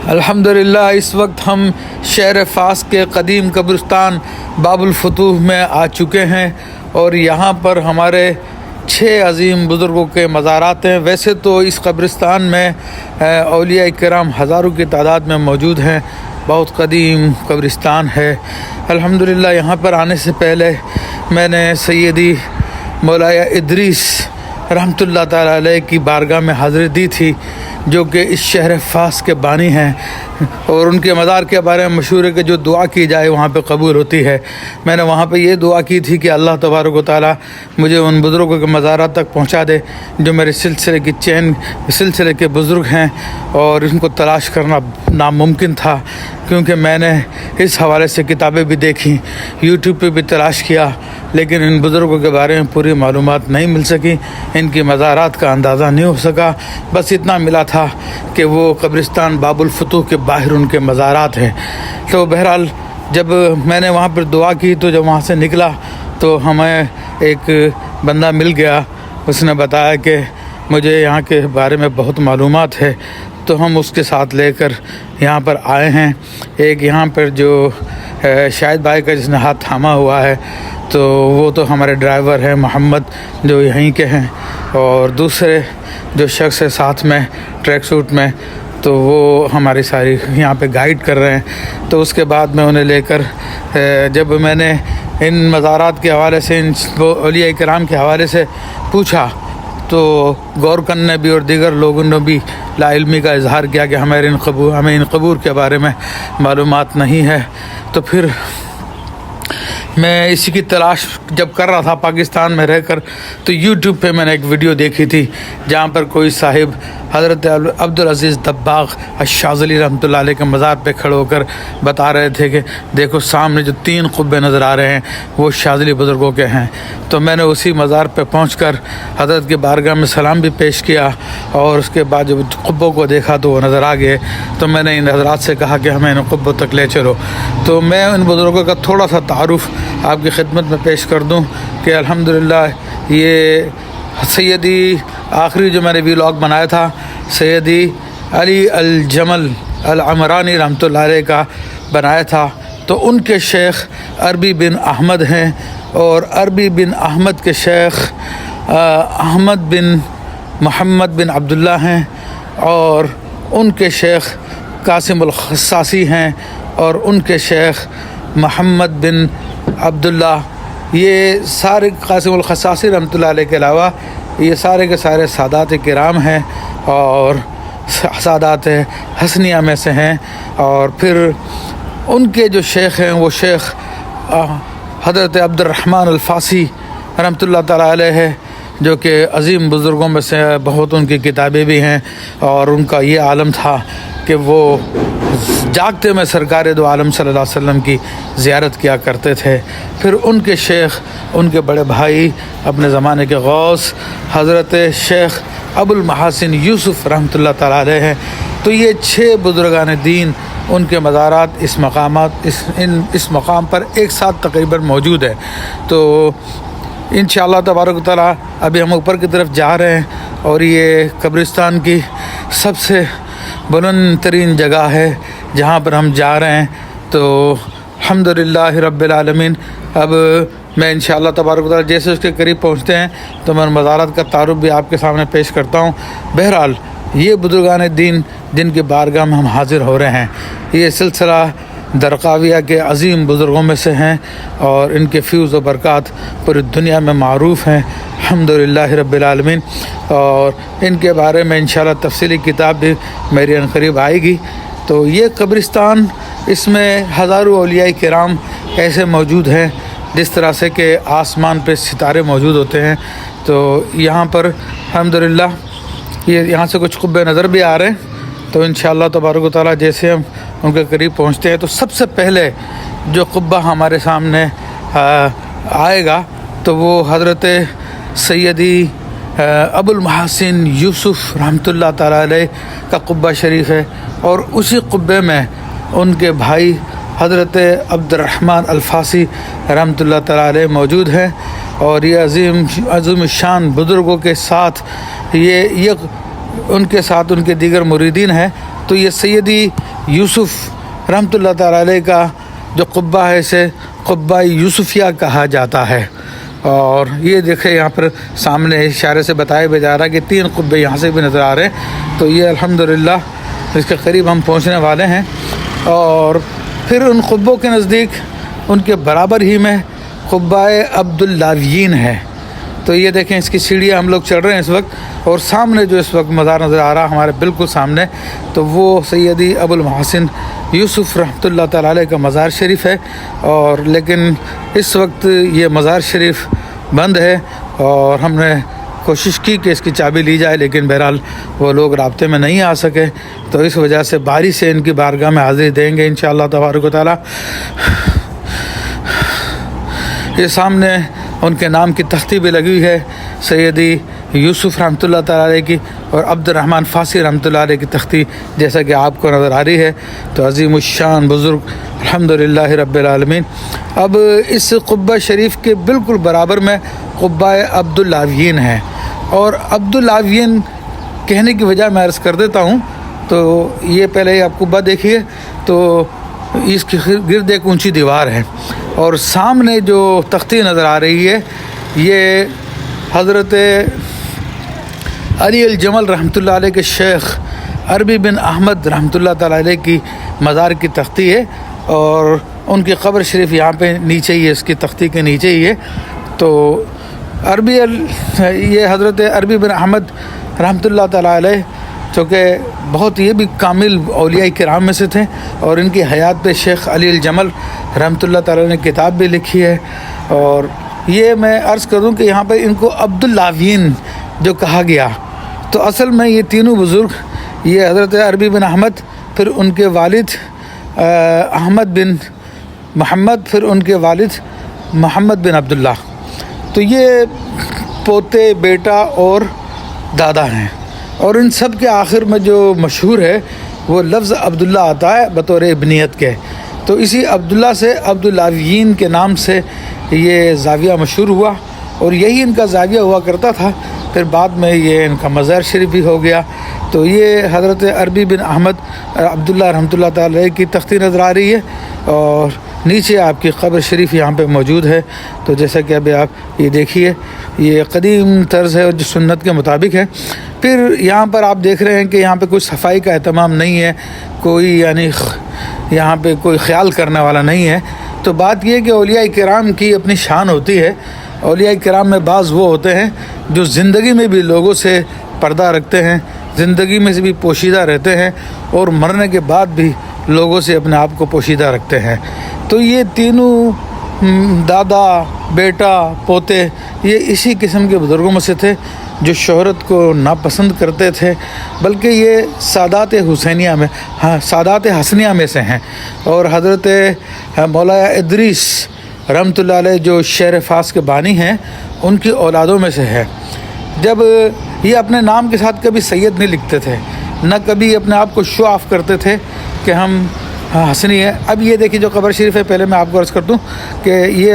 अल्हम्दुलिल्लाह इस वक्त हम शहर फ़ास के कदीम कब्रिस्तान बाबुल फतूह में आ चुके हैं और यहाँ पर हमारे 6 अजीम बुज़ुर्गों के मज़ारात हैं। वैसे तो इस कब्रिस्तान में औलिया किराम हज़ारों की तादाद में मौजूद हैं। बहुत कदीम कब्रिस्तान है। अल्हम्दुलिल्लाह यहाँ पर आने से पहले मैंने सैयदी मौलाया इदरीस रहमतुल्लाह ताला अलैह की बारगाह में हाज़िरी दी थी, जो कि इस शहर फ़ास के बानी हैं और उनके मज़ार के बारे में मशहूर है कि जो दुआ की जाए वहाँ पे कबूल होती है। मैंने वहाँ पे ये दुआ की थी कि अल्लाह तबारक व तआला मुझे उन बुज़ुर्गों के मज़ारात तक पहुँचा दे जो मेरे सिलसिले के बुज़ुर्ग हैं, और इनको तलाश करना नामुमकिन था क्योंकि मैंने इस हवाले से किताबें भी देखी, यूट्यूब पे भी तलाश किया, लेकिन इन बुज़ुर्गों के बारे में पूरी मालूमात नहीं मिल सकी। इनकी मज़ारात का अंदाज़ा नहीं हो सका। बस इतना मिला था कि वो कब्रिस्तान बाबुल फतूह के बाहर उनके मज़ारात हैं। तो बहरहाल जब मैंने वहाँ पर दुआ की तो जब वहाँ से निकला तो हमें एक बंदा मिल गया। उसने बताया कि मुझे यहाँ के बारे में बहुत मालूमात है, तो हम उसके साथ लेकर यहाँ पर आए हैं। एक यहाँ पर जो शाहिद भाई का जिसने हाथ थामा हुआ है तो वो तो हमारे ड्राइवर हैं मोहम्मद, जो यहीं के हैं, और दूसरे जो शख्स है साथ में ट्रैक सूट में, तो वो हमारी सारी यहाँ पे गाइड कर रहे हैं। तो उसके बाद मैं उन्हें लेकर जब मैंने इन मज़ारात के हवाले से, इन औलिया किराम के हवाले से पूछा, तो गौरकन ने भी और दीगर लोगों ने भी लाइल्मी का इजहार किया कि हमें इन कबूर के बारे में मालूमात नहीं है। तो फिर मैं इसी की तलाश जब कर रहा था पाकिस्तान में रहकर, तो यूट्यूब पे मैंने एक वीडियो देखी थी जहाँ पर कोई साहिब हज़रत अब्दुल अज़ीज़ दब्बाग़ अश-शाज़ली रहमतुल्लाह अलैह के मज़ार पे खड़े होकर बता रहे थे कि देखो सामने जो 3 कुब्बे नज़र आ रहे हैं वो शाज़ली बुज़ुर्गों के हैं। तो मैंने उसी मज़ार पे पहुंचकर हज़रत के बारगाह में सलाम भी पेश किया, और उसके बाद जब कुब्बों को देखा तो वो नज़र आ गए। तो मैंने इन हज़रात से कहा कि हमें इन कुब्बों तक ले चलो। तो मैं इन बुज़ुर्गों का थोड़ा सा तारुफ़ आपकी खिदमत में पेश कर दूं कि अल्हम्दुलिल्लाह ये सैयदी आखिरी जो मैंने व्लॉग बनाया था सैयदी अली अल जमल अल अमरानी रहमतुल्लाह अलैह का बनाया था। तो उनके शेख अरबी बिन अहमद हैं, और अरबी बिन अहमद के शेख अहमद बिन मोहम्मद बिन अब्दुल्ला हैं, और उनके शेख कासिम अल खस्सासी हैं, और उनके शेख मोहम्मद बिन अब्दुल्ला। ये सारे कासिम अल खस्सासी रहमतुल्लाह अलैह के अलावा ये सारे के सारे सादात किराम हैं और सादात हसनिया में से हैं। और फिर उनके जो शेख हैं वो शेख हज़रत अब्दुर्रहमान अल-फ़ासी रहमतुल्लाह ताला अलैह है, जो कि अज़ीम बुज़ुर्गों में से बहुत उनकी किताबें भी हैं। और उनका ये आलम था कि वो जागते में सरकार दो आलम सल्लल्लाहु अलैहि वसल्लम की ज़ियारत किया करते थे। फिर उनके शेख, उनके बड़े भाई अपने ज़माने के गौस हज़रत शेख अबुल महासिन यूसुफ़ रहमतुल्लाह ताला अलैह हैं। तो ये 6 बुज़ुर्गान दीन, उनके मज़ारात इस मकाम पर एक साथ तकरीबन मौजूद है। तो इंशाअल्लाह तबारक व तआला अभी हम ऊपर की तरफ जा रहे हैं, और ये कब्रिस्तान की सबसे बुलंद तरीन जगह है जहाँ पर हम जा रहे हैं। तो अल्हम्दुलिल्लाह रब्बिल आलमीन। अब मैं इंशाअल्लाह तबारक व तआला जैसे उसके करीब पहुँचते हैं तो मैं मज़ारात का तारुफ भी आपके सामने पेश करता हूँ। बहरहाल ये बुज़ुर्गान दीन जिनके बारगाह में हम हाज़िर हो रहे हैं, ये सिलसिला दरकाविया के अज़ीम बुज़ुर्गों में से हैं, और इनके फ़्यूज़ व बरक़ात पूरी दुनिया में मारूफ़ हैं अल्हम्दुलिल्लाह रब्बिल आलमीन। और इनके बारे में इंशाअल्लाह तफ़सीली किताब भी मेरी अनक़रीब आएगी। तो ये कब्रिस्तान, इसमें हज़ारों औलिया किराम ऐसे मौजूद हैं जिस तरह से कि आसमान पे सितारे मौजूद होते हैं। तो यहाँ पर अल्हम्दुलिल्लाह ये यहाँ से कुछ कुब्बे नज़र भी आ रहे हैं। तो इंशाअल्लाह तबारक व तआला जैसे हम उनके करीब पहुँचते हैं तो सबसे पहले जो कुब्बा हमारे सामने आएगा तो वो हज़रत सैयदी अबुल महासिन यूसुफ़ रहमतुल्लाह ताला अलैह का कुब्बा शरीफ है, और उसी कुब्बे में उनके भाई हज़रत अब्दुर्रहमान अल-फ़ासी रहमतुल्लाह ताला अलैह मौजूद हैं। और ये अज़ीम शान बुज़ुर्गों के साथ ये उनके साथ उनके दीगर मुरीदीन हैं। तो ये सैयदी यूसुफ़ रहमतुल्लाह ताला अलैह का जो कुब्बा है इसे कुब्बा यूसुफिया कहा जाता है। और ये देखें यहाँ पर सामने इशारे से बताया भी जा रहा है कि 3 कुब्बे यहाँ से भी नज़र आ रहे हैं। तो ये अल्हम्दुलिल्लाह इसके करीब हम पहुँचने वाले हैं। और फिर उन कुब्बों के नज़दीक उनके बराबर ही में कुब्बा अब्दुल्लावियीन है। तो ये देखें इसकी सीढ़ियाँ हम लोग चढ़ रहे हैं इस वक्त। और सामने जो इस वक्त मज़ार नज़र आ रहा है हमारे बिल्कुल सामने, तो वो सैयदी अबुल मोहसिन यूसुफ़ रहमतुल्लाह ताला अलैह का मज़ार शरीफ है। और लेकिन इस वक्त ये मज़ार शरीफ बंद है और हमने कोशिश की कि इसकी चाबी ली जाए, लेकिन बहरहाल वो लोग राब्ते में नहीं आ सके। तो इस वजह से बारी से इनकी बारगाह में हाज़िरी देंगे इंशाअल्लाह तबारक व तआला। ये सामने उनके नाम की तख्ती भी लगी हुई है, सैयदी यूसुफ़ रहमतुल्लाह ताला अलैह की और अब्दुर्रहमान फ़ासी रहमतुल्लाह अलैह की तख्ती जैसा कि आपको नज़र आ रही है। तो अज़ीमुश्शान बुज़ुर्ग अल्हम्दुलिल्लाह रब्बिल आलमीन। अब इस कुब्बा शरीफ के बिल्कुल बराबर में कुब्बा अब्दुल्लावियीन है। और अब्दुल्लावियीन कहने की वजह मैं अर्ज़ कर देता हूँ। तो ये पहले आप कुब्बा देखिए, तो इसके गिर्द एक ऊंची दीवार है और सामने जो तख्ती नज़र आ रही है ये हज़रत अली अल जमल रहमतुल्लाह अलैह के शेख अरबी बिन अहमद रहमतुल्लाह ताला अलैह की मज़ार की तख्ती है। और उनकी क़ब्र शरीफ यहाँ पे नीचे ही है, इसकी तख्ती के नीचे ही है। तो ये हज़रत अरबी बिन अहमद रहमतुल्लाह ताला अलैह चूँकि बहुत ये भी कामिल औलिया किराम में से थे और इनकी हयात पे शेख अली अल जमल रहमतुल्लाह ताला ने किताब भी लिखी है। और ये मैं अर्ज़ करूँ कि यहाँ पे इनको अब्दुल्लावियीन जो कहा गया, तो असल में ये तीनों बुज़ुर्ग, ये हज़रत अरबी बिन अहमद, फिर उनके वालिद अहमद बिन मोहम्मद, फिर उनके वालिद मोहम्मद बिन अब्दुल्ला, तो ये पोते, बेटा और दादा हैं। और इन सब के आखिर में जो मशहूर है वो लफ्ज़ अब्दुल्ला आता है बतौर इब्नियत के। तो इसी अब्दुल्ला से अब्दुल्लावियीन के नाम से ये ज़ाविया मशहूर हुआ और यही इनका ज़ाविया हुआ करता था। फिर बाद में ये इनका मज़ार शरीफ भी हो गया। तो ये हज़रत अरबी बिन अहमद अब्दुल्ला रहमतुल्लाह ताला अलैह की तख्ती नज़र आ रही है और नीचे आपकी क़ब्र शरीफ यहाँ पे मौजूद है। तो जैसा कि अभी आप ये देखिए, ये कदीम तर्ज़ है और जो सुन्नत के मुताबिक है। फिर यहाँ पर आप देख रहे हैं कि यहाँ पे कोई सफाई का एहतमाम नहीं है, कोई यानी यहाँ पे कोई ख्याल करने वाला नहीं है। तो बात यह है कि औलिया किराम की अपनी शान होती है। औलिया किराम में बाज़ वो होते हैं जो ज़िंदगी में भी लोगों से पर्दा रखते हैं, ज़िंदगी में से भी पोशीदा रहते हैं और मरने के बाद भी लोगों से अपने आप को पोशीदा रखते हैं। तो ये तीनों दादा, बेटा, पोते, ये इसी किस्म के बुज़ुर्गों में से थे जो शोहरत को नापसंद करते थे, बल्कि ये सादात हुसैनिया में, हाँ, सादात हसनिया में से हैं। और हज़रत मौलाना इदरीस रहमतुल्लाह अलैह जो शहर फ़ास के बानी हैं, उनकी औलादों में से है। जब ये अपने नाम के साथ कभी सैयद नहीं लिखते थे, न कभी अपने आप को शो ऑफ़ करते थे कि हम हसनी है। अब ये देखिए जो क़ब्र शरीफ है, पहले मैं आपको अर्ज़ कर दूँ कि ये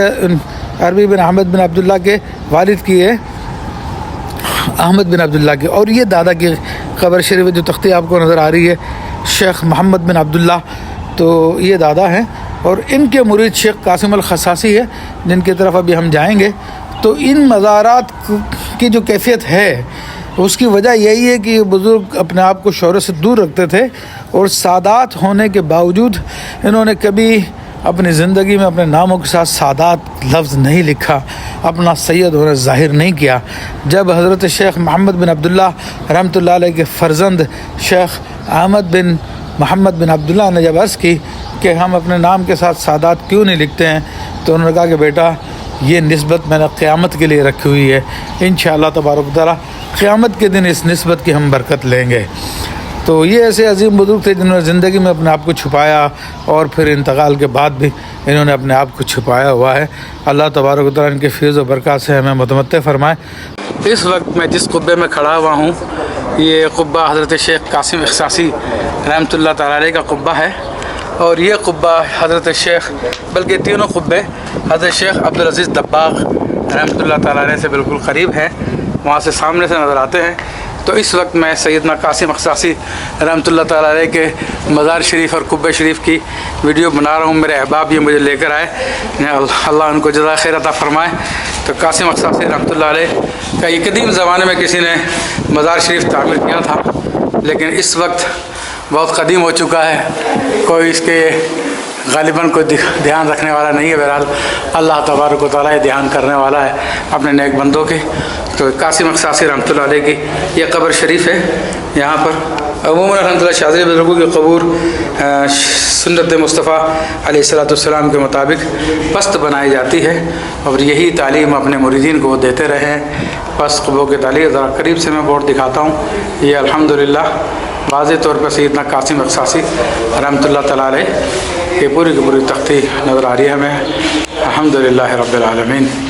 अरबी बिन अहमद बिन अब्दुल्ला के वालिद की है, अहमद बिन अब्दुल्ला की। और ये दादा की क़ब्र शरीफ जो तख्ती आपको नज़र आ रही है, शेख मोहम्मद बिन अब्दुल्ला, तो ये दादा हैं। और इनके मुरीद शेख कासिम अल खसासी है, जिनकी तरफ अभी हम जाएंगे। तो इन मज़ारात की जो कैफियत है उसकी वजह यही है कि ये बुज़ुर्ग अपने आप को शोहरत से दूर रखते थे और सादात होने के बावजूद इन्होंने कभी अपनी ज़िंदगी में अपने नामों के साथ सादात लफ्ज़ नहीं लिखा, अपना सैयद होना ज़ाहिर नहीं किया। जब हज़रत शेख मोहम्मद बिन अब्दुल्ला रहमतुल्लाह अलैह के फ़र्जंद शेख अहमद बिन मोहम्मद बिन अब्दुल्ला ने जब अर्ज़ की कि हम अपने नाम के साथ सादात क्यों नहीं लिखते हैं, तो उन्होंने कहा कि बेटा ये निस्बत मैंने क़यामत के लिए रखी हुई है, इंशाअल्लाह तबारक तआला क़यामत के दिन इस निस्बत की हम बरकत लेंगे। तो ये ऐसे अजीम बुज़ुर्ग थे जिन्होंने ज़िंदगी में अपने आप को छुपाया और फिर इंतकाल के बाद भी इन्होंने अपने आप को छुपाया हुआ है। अल्लाह तबारक तआला इनके फ़ैज़ व बरक़ात से हमें मुतमत्ते फ़रमाए। इस वक्त मैं जिस कुब्बे में खड़ा हुआ हूँ, ये कुब्बा हज़रत शेख कासिम खसासी रहमतुल्लाह ताला अलैह का कुब्बा है। और ये कुब्बा हज़रत शेख, बल्कि तीनों कुब्बे हज़रत शेख अब्दुल अज़ीज़ दब्बाग़ रहमतुल्लाह ताला अलैह से बिल्कुल क़रीब हैं, वहाँ से सामने से नज़र आते हैं। تو اس وقت میں سیدنا قاسم اخصاصی رحمۃ اللہ تعالیٰ علیہ کے مزار شریف اور قبہ شریف کی ویڈیو بنا رہا ہوں. میرے احباب یہ مجھے لے کر آئے, اللہ ان کو جزائے خیر عطا فرمائے. تو قاسم اخصاصی رحمۃ اللہ علیہ کا یہ قدیم زمانے میں کسی نے مزار شریف تعمیر کیا تھا, لیکن اس وقت بہت قدیم ہو چکا ہے, کوئی اس کے غالباً کوئی دھیان رکھنے والا نہیں ہے. بہرحال اللہ تبارک و تعالیٰ دھیان کرنے والا ہے اپنے نیک بندوں کے. تو قاسم اخصاصی رحمۃ اللہ علیہ کی یہ قبر شریف ہے. یہاں پر عموماً الحمد للہ شاذلی بزرگوں کی قبور سنت مصطفیٰ علیہ الصلوۃ والسلام کے مطابق پست بنائی جاتی ہے, اور یہی تعلیم اپنے مریدین کو وہ دیتے رہے ہیں. پس قبوں کی تعلیم ذرا قریب سے میں بورڈ دکھاتا ہوں. یہ الحمد للہ واضح طور پر سیدنا قاسم اخصاصی رحمۃ اللہ تعالیٰ علیہ یہ پوری کی پوری تختی نظر آ رہی ہے ہمیں. الحمد للہ رب العالمین.